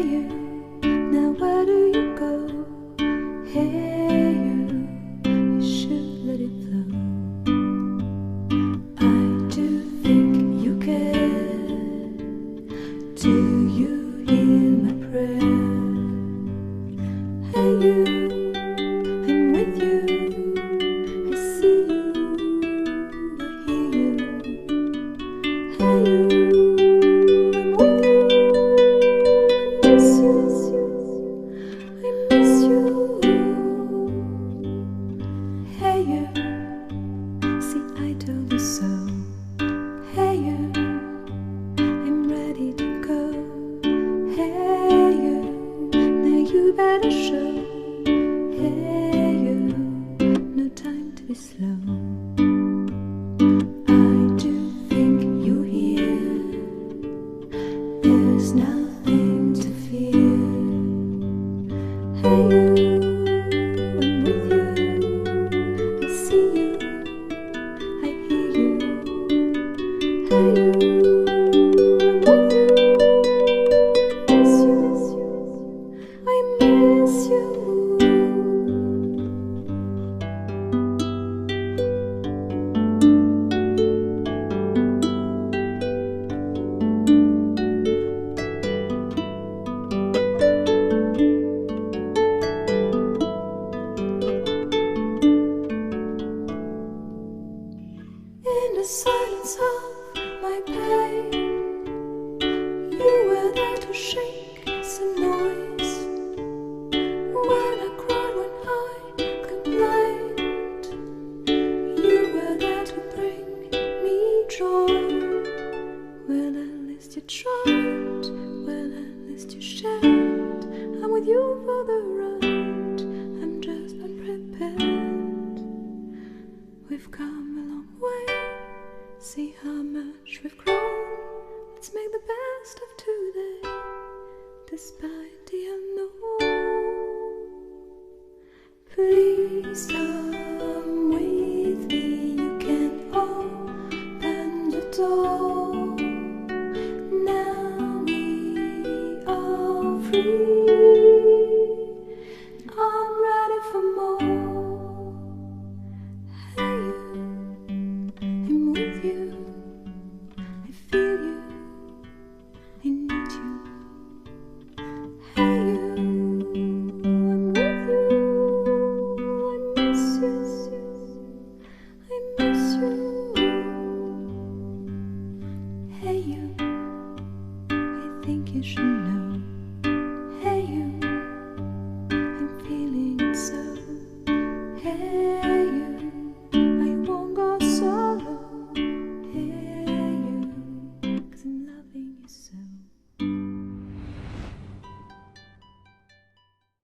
you, now where do you go? Hey you should let it flow. I do think you care. Do you hear my prayer? Hey you, I'm with you. I see you, I hear you. Hey you, hey you, see I told you so. Hey you, I'm ready to go. Hey you, now you better show. Hey you, no time to be slow. I do think you're here. There's nothing to fear. Hey you, in the silence of my pain, you were there to shake some noise. When I cried, when I complained, you were there to bring me joy. Well, at least you tried, well, at least you shared. I'm with you for the ride, I'm just unprepared. We've come a long way, see how much we've grown. Let's make the best of today, despite the unknown. Please come with me, you can open the door. Now we are free, I'm ready for more. Hey you, I'm with you, I feel you, I need you. Hey you, I'm with you, I miss you, I miss you. Hey you, I think you should know. Hey you, I'm feeling it so. Hey you, I won't go solo. Hey you, 'cause I'm loving you so.